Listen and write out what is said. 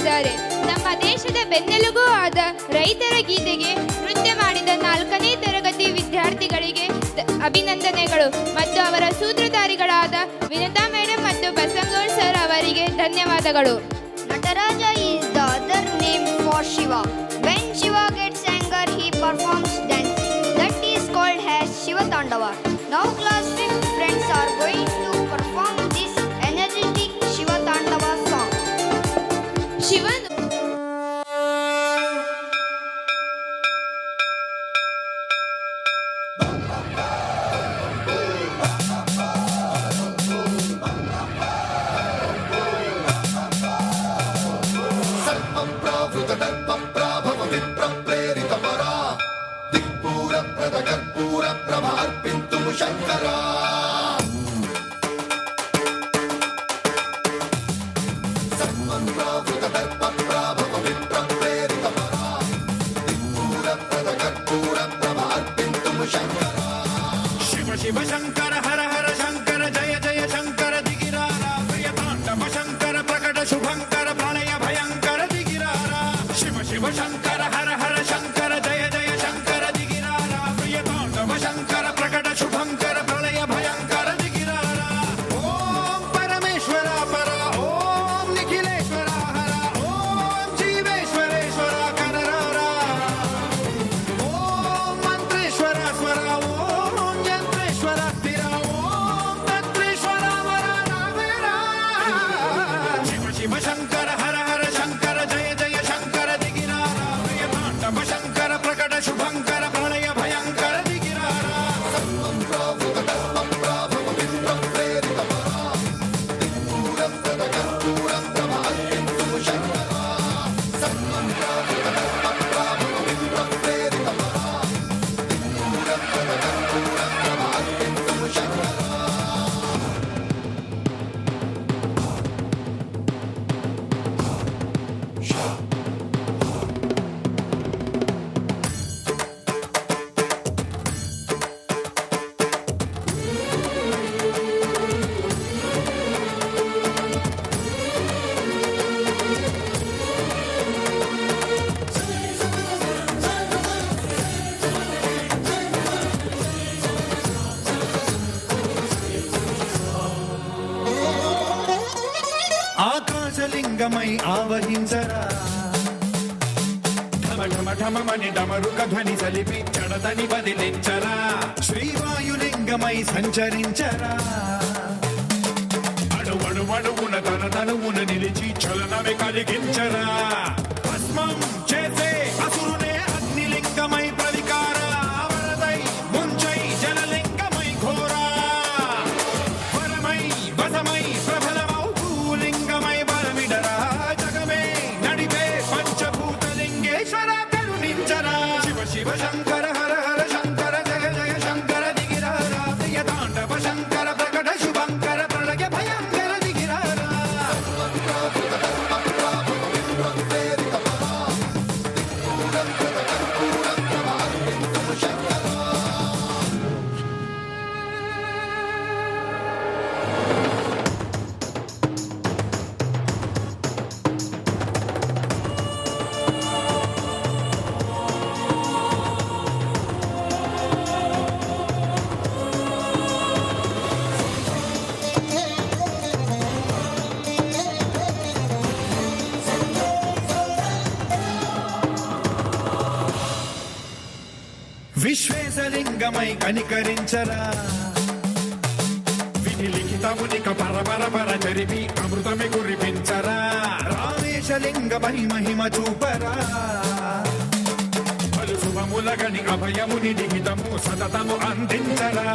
ಮಾಡಿದ್ದಾರೆ. ನಮ್ಮ ದೇಶದ ಬೆನ್ನೆಲುಬು ಆದ ರೈತರ ಗೀತೆಗೆ ನೃತ್ಯ ಮಾಡಿದ 4ನೇ ತರಗತಿ ವಿದ್ಯಾರ್ಥಿಗಳಿಗೆ ಅಭಿನಂದನೆಗಳು ಮತ್ತು ಅವರ ಸೂತ್ರಧಾರಿಗಳಾದ ವಿನತಾ ಮೇಡಮ್ ಮತ್ತು ಬಸಂಗೌಡ್ ಸರ್ ಅವರಿಗೆ ಧನ್ಯವಾದಗಳು. Nataraja is the other name for Shiva. When Shiva gets anger, he performs dance. That is called as Shiva Tandava. Now class 5th friends are going to perform this energetic Shiva Tandava song. ಶಿವನು ಶಿವ ಶಂಕರ ಹರ ಹರ ಶಂಕರ ಜಯ ಜಯ ಶಂಕರ ದಿಗಿರಾರ ಪ್ರಿಯ ತಾಂಡವ ಶಂಕರ ಪ್ರಕಟ ಶುಭಂಕರ ಪ್ರಳಯ ಭಯಂಕರ ದಿಗಿರಾರ ಶಿವ ಶಿವ ಶಂಕರ ಹರ ಹರ ಶಂಕರ ಜಯ ಜಯ ಶಂಕರ ದಿಗಿರಾರ ಪ್ರಿಯ ತಾಂಡವ ಶಂಕರ ಪ್ರಕಟ ಶುಭಂಕರ ಪ್ರಳಯ ಭಯಂಕರ ದಿಗಿರಾರ ಓಂ ಪರಮೇಶ್ವರ ಪರ ಓಂ ನಿಖಿಲೇಶ್ವರ ಹರ ಓಂ ಜೀವೇಶ್ವರೇಶ್ವರ ಕನರಾರ ಓಂ ಮಂತ್ರೇಶ್ವರ ಸ್ವರ ಓಂ ಯಂತ್ರೇಶ್ವರ ಸ್ಥಿರ ಓಂ ತಂತ್ರೇಶ್ವರ ವರ ನಾವೇರ ಶಿವ ಶಿವ ಶಂಕರ ಹರ ಹರ ಶಂಕರ ಜಯ ಜಯ ಶಂಕರ ದಿಗಿರಾರ ಪ್ರಿಯ ತಾಂಡವ ಶಂಕರ ಪ್ರಕಟ ಶುಭಂಕರ ಪ್ರಳಯ ಭಯಂಕರ ದಿಗಿರಾರ ఆకాశలింగమై ఆవహించరా ఢమ ఢమ ఢమమని డమరుక ధ్వని సలిపి చడతని బదిలించరా శ్రీవాయులింగమై సంచరించరా అణువణువున తన తనువున నిలిచి చలనమే కలిగించరా భస్మం చేసే అసురునే అగ్నిలింగమై ప్రవికార వరదై ముంచై జలలింగమై ఘోరా వరమై వసమై ప్రబలమౌ భూలింగమై బలమిడరా జగమే నడిపే పంచభూతలింగేశ్వర కరుణించరా శివ శివ శంకర హర హర శంకర జయ జయ శంకర దిగిరార ప్రియ తాండవ శంకర ప్రకట శుభంకర ప్రళయ భయంకర దిగిరార విశ్వేశలింగమై కనికరించరా విధి లిఖితమునిక పరపర జరిపి అమృతమి కురిపించరా రామేశలింగమై మహిమ చూపరా పలు శుభములగని అభయముని లిఖితము సతతము అందించరా